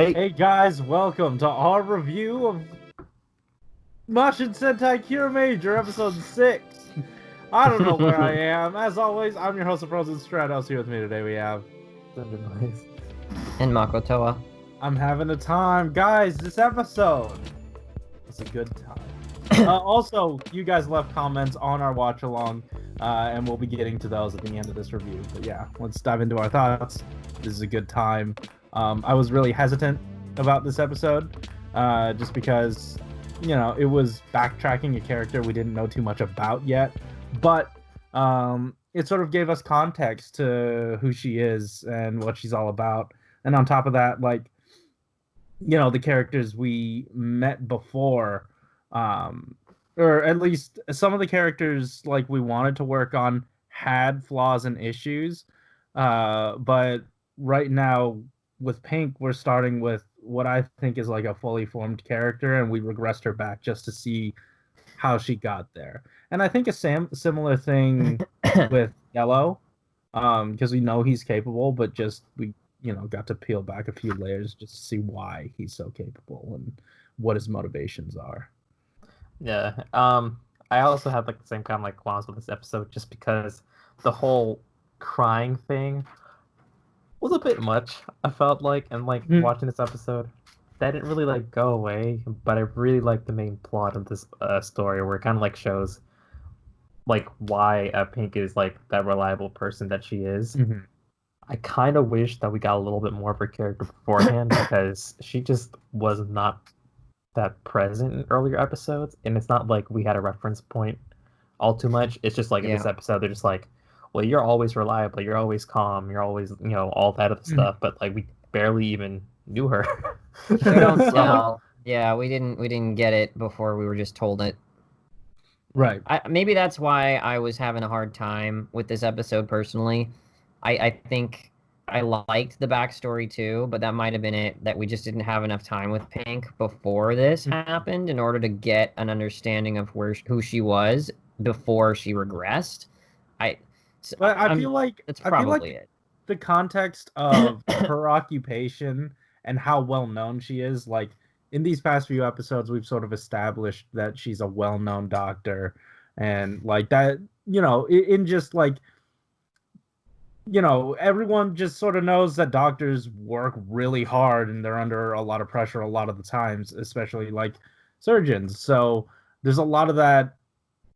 Hey guys, welcome to our review of Mashin Sentai Kiramager episode 6. I don't know where I am. As always, I'm your host of Frozen Stratos. Here with me today we have Cinder Blaze. And Makotoa. I'm having a time. Guys, this episode is a good time. Also, you guys left comments on our watch along, and we'll be getting to those at the end of this review. But yeah, let's dive into our thoughts. This is a good time. I was really hesitant about this episode, just because, you know, it was backtracking a character we didn't know too much about yet, but it sort of gave us context to who she is and what she's all about. And on top of that, like, you know, the characters we met before, or at least some of the characters like we wanted to work on had flaws and issues, but right now with Pink, we're starting with what I think is like a fully formed character, and we regressed her back just to see how she got there. And I think a similar thing with Yellow, because we know he's capable, but just we got to peel back a few layers just to see why he's so capable and what his motivations are. Yeah. I also had like the same kind of like qualms with this episode, just because the whole crying thing was a bit much, I felt like, and like watching this episode, that didn't really like go away. But I really like the main plot of this story, where it kind of like shows like why Pink is like that reliable person that she is. I kind of wish that we got a little bit more of her character beforehand, because she just was not that present in earlier episodes, and it's not like we had a reference point all too much. It's just like in this episode, they're just like, well, you're always reliable, you're always calm, you're always, all that other stuff, but like we barely even knew her. We don't tell. Yeah, we didn't get it before we were just told it. Right. Maybe that's why I was having a hard time with this episode personally. I think I liked the backstory too, but that might have been it, that we just didn't have enough time with Pink before this happened in order to get an understanding of who she was before she regressed. But I feel like that's probably it. The context of her occupation and how well known she is, like in these past few episodes, we've sort of established that she's a well-known doctor, and like that, in just like, everyone just sort of knows that doctors work really hard and they're under a lot of pressure a lot of the times, especially like surgeons. So there's a lot of that,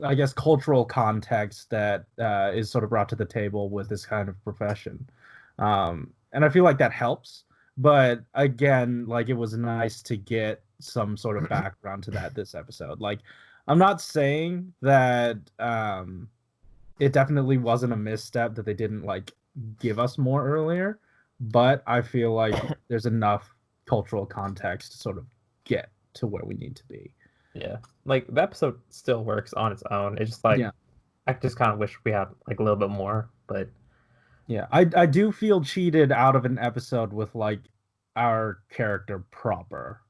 I guess, cultural context that is sort of brought to the table with this kind of profession. And I feel like that helps. But again, like, it was nice to get some sort of background to that this episode. Like, I'm not saying that it definitely wasn't a misstep that they didn't like give us more earlier, but I feel like there's enough cultural context to sort of get to where we need to be. Yeah, like the episode still works on its own. It's just like, I just kind of wish we had like a little bit more, but yeah, I do feel cheated out of an episode with like our character proper.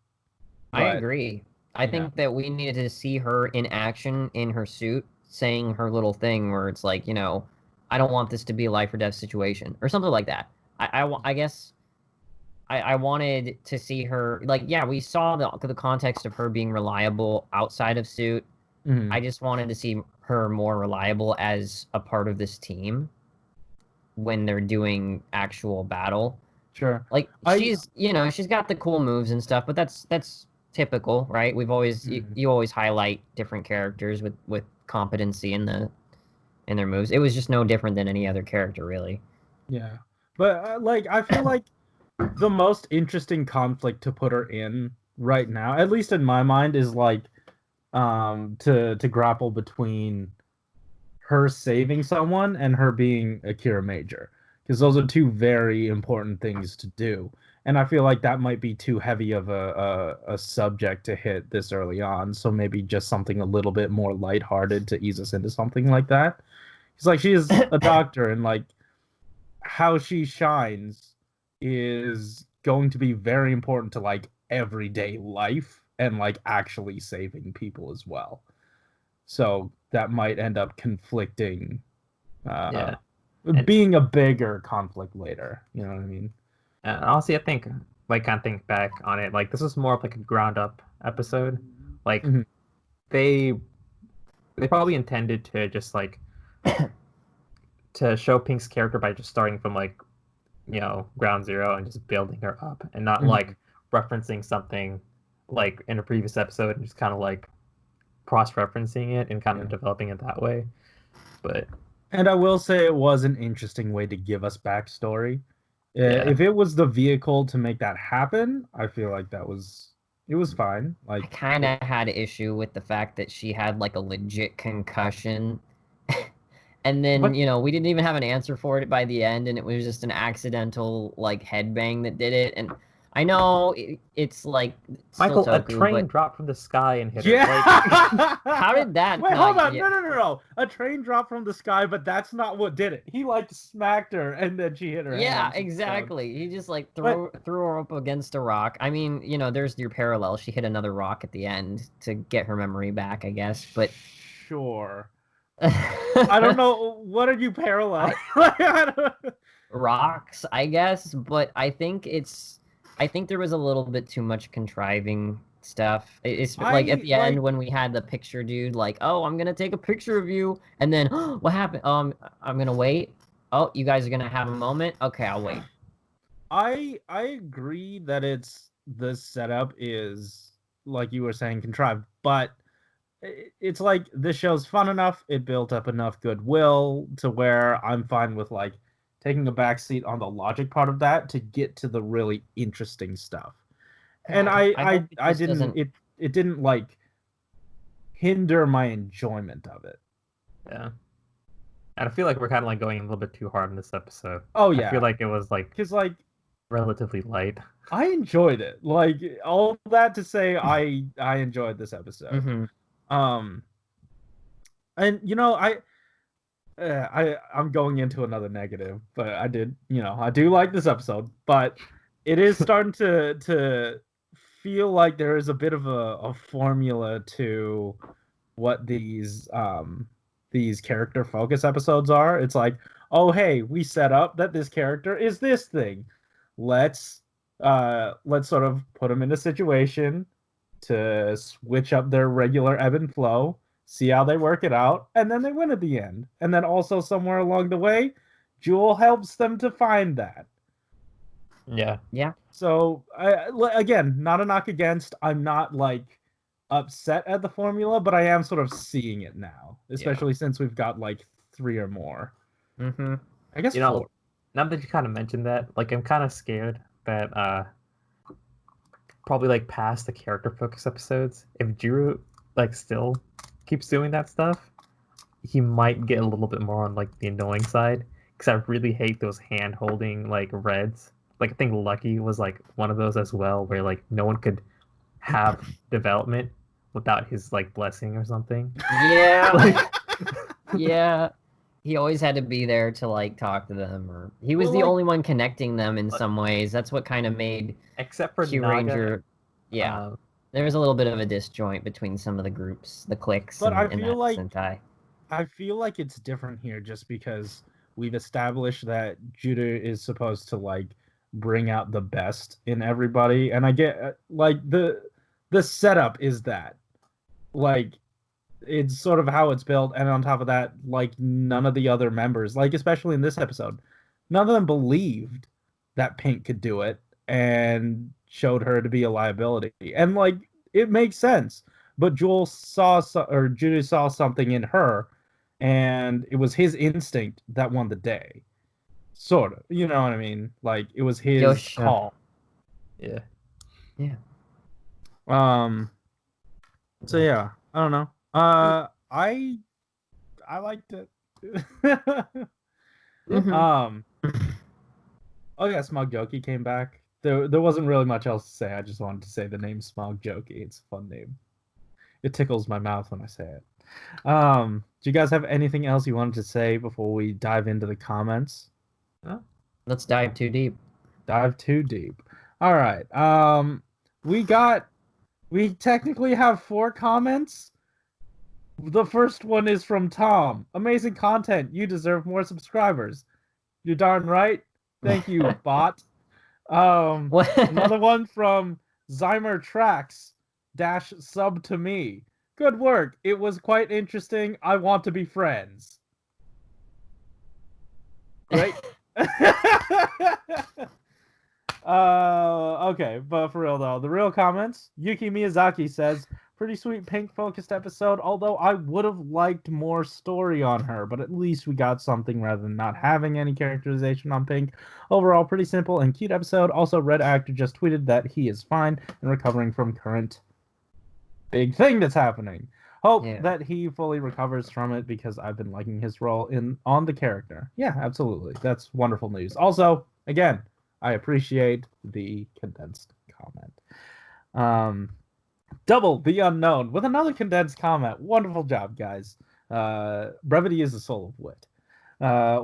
I agree. I think that we needed to see her in action in her suit, saying her little thing where it's like, I don't want this to be a life or death situation or something like that. I guess I wanted to see her, like, we saw the context of her being reliable outside of suit. I just wanted to see her more reliable as a part of this team when they're doing actual battle. Sure. Like, she's got the cool moves and stuff, but that's typical, right? We've always you always highlight different characters with competency in their moves. It was just no different than any other character, really. Yeah, but like, I feel like the most interesting conflict to put her in right now, at least in my mind, is like to grapple between her saving someone and her being a Kiramager, because those are two very important things to do. And I feel like that might be too heavy of a subject to hit this early on. So maybe just something a little bit more lighthearted to ease us into something like that. Because like, she is a doctor, and like how she shines is going to be very important to like everyday life and like actually saving people as well. So that might end up conflicting, being a bigger conflict later. You know what I mean? honestly, I think like kind of think back on it, like this was more of like a ground up episode. Like Mhm. they probably intended to just like to show Pink's character by just starting from like ground zero and just building her up and not Mhm. like referencing something like in a previous episode and just kind of like cross-referencing it and kind of developing it that way. But And I will say it was an interesting way to give us backstory. Yeah. If it was the vehicle to make that happen, I feel like it was fine. I Like, kind of had an issue with the fact that she had like a legit concussion. And then, What? we didn't even have an answer for it by the end, and it was just an accidental like headbang that did it. And I know it's like still Michael, a Toku, train but dropped from the sky and hit her. yeah. Like, how did that Wait, not hold on. get- No. A train dropped from the sky, but that's not what did it. He like smacked her and then she hit her. Yeah, hands and stuff. exactly. He just like threw her up against a rock. I mean, there's your parallel. She hit another rock at the end to get her memory back, I guess. But Sure. I don't know. What are you paralleling? Like, I don't... rocks, I guess, but I think there was a little bit too much contriving stuff. It's like at the end when we had the picture dude like, "Oh, I'm going to take a picture of you." And then, "What happened? I'm going to wait. Oh, you guys are going to have a moment. Okay, I'll wait." I agree that the setup is like you were saying contrived, but it's like this show's fun enough. It built up enough goodwill to where I'm fine with like taking a backseat on the logic part of that to get to the really interesting stuff. And hope I it just didn't doesn't- it didn't like hinder my enjoyment of it. yeah. And I feel like we're kind of like going a little bit too hard in this episode. Oh yeah, I feel like it was like because like relatively light. I enjoyed it. Like all that to say, I enjoyed this episode. Mhm. And I'm going into another negative, but I do like this episode, but it is starting to feel like there is a bit of a formula to what these character focus episodes are. It's like, oh hey, we set up that this character is this thing. Let's sort of put them in a situation to switch up their regular ebb and flow, see how they work it out, and then they win at the end. And then also somewhere along the way, Jewel helps them to find that. Yeah. Yeah. So again, not a knock against. I'm not like upset at the formula, but I am sort of seeing it now, especially since we've got like 3 or more. Mhm. I guess 4. Now that you kind of mentioned that, like I'm kind of scared that probably like past the character focus episodes, if Jiro like still keeps doing that stuff, he might get a little bit more on like the annoying side, because I really hate those hand holding like reds. Like I think Lucky was like one of those as well, where like no one could have development without his like blessing or something. Yeah. Like, Yeah. He always had to be there to like talk to them, or he was Well, the like- only one connecting them in some ways. That's what kind of made except for Q Naga, Ranger. Yeah. There was a little bit of a disjoint between some of the groups, the cliques, But I in feel that like- Sentai. I feel like it's different here just because we've established that Judah is supposed to like bring out the best in everybody, and I get like the setup is that like it's sort of how it's built, and on top of that, like none of the other members, like especially in this episode, none of them believed that Pink could do it and showed her to be a liability, and like it makes sense. But Judah saw something in her, and it was his instinct that won the day. Sort of, you know what I mean? Like it was his Yosha. call. yeah. So yeah, I don't know. I liked it. Mhm. Oh yeah, Smug Jokey came back. There wasn't really much else to say. I just wanted to say the name Smug Jokey. It's a fun name. It tickles my mouth when I say it. Do you guys have anything else you wanted to say before we dive into the comments? Let's dive too deep. Dive too deep. All right. We technically have 4 comments. The first one is from Tom. Amazing content. You deserve more subscribers. You're darn right. Thank you, bot. What? Another one from Zymer Tracks - sub to me. Good work. It was quite interesting. I want to be friends. Great. Okay, but for real though, the real comments. Yuki Miyazaki says, pretty sweet Pink-focused episode, although I would have liked more story on her, but at least we got something rather than not having any characterization on Pink. Overall, pretty simple and cute episode. Also, Red Actor just tweeted that he is fine and recovering from current big thing that's happening. Hope that he fully recovers from it because I've been liking his role on the character. Yeah, absolutely. That's wonderful news. Also, again, I appreciate the condensed comment. Double the Unknown with another condensed comment. Wonderful job, guys. Brevity is the soul of wit.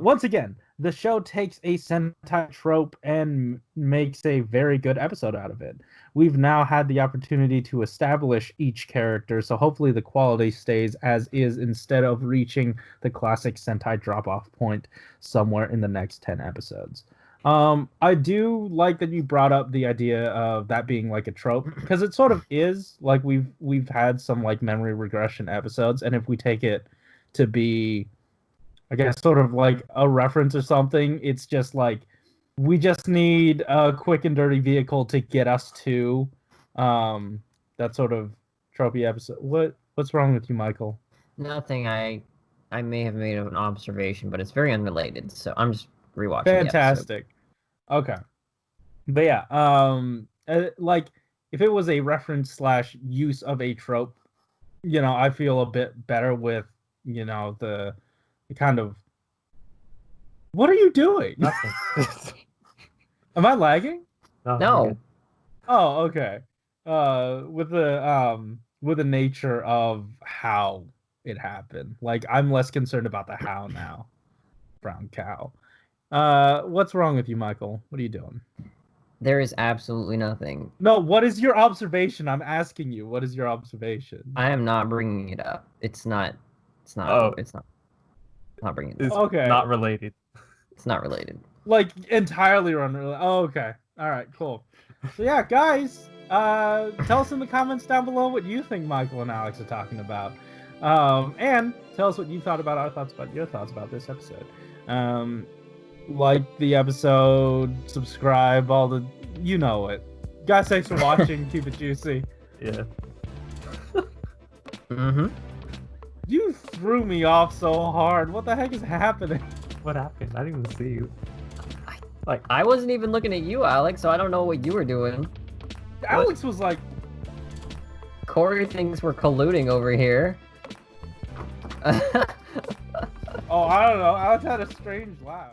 Once again, the show takes a Sentai trope and makes a very good episode out of it. We've now had the opportunity to establish each character, so hopefully the quality stays as is instead of reaching the classic Sentai drop-off point somewhere in the next 10 episodes. I do like that you brought up the idea of that being like a trope, because it sort of is. Like we've had some like memory regression episodes, and if we take it to be, I guess, sort of like a reference or something, it's just like we just need a quick and dirty vehicle to get us to that sort of tropey episode. What's wrong with you, Michael? Nothing. I may have made an observation, but it's very unrelated, so I'm just rewatching. Fantastic. Okay. But yeah, like if it was a reference / use of a trope, I feel a bit better with, the kind of. What are you doing? Nothing. Am I lagging? No. Oh, okay. With the nature of how it happened. Like I'm less concerned about the how now. Brown cow. What's wrong with you, Michael? What are you doing? There is absolutely nothing. No, what is your observation? I'm asking you. What is your observation? I am not bringing it up. It's not bringing it It's up. Okay. not related. It's not related. Like entirely unrelated. Oh, okay. All right, cool. So yeah, guys, tell us in the comments down below what you think Michael and Alex are talking about. And tell us what you thought about our thoughts about your thoughts about this episode. Like the episode, subscribe, all the you know it. Guys, thanks for watching. Keep it juicy. Yeah. You threw me off so hard. What the heck is happening? What happened? I didn't even see you. I wasn't even looking at you, Alex, so I don't know what you were doing. Alex was like, Corey thinks we're colluding over here. oh, I don't know. Alex had a strange laugh.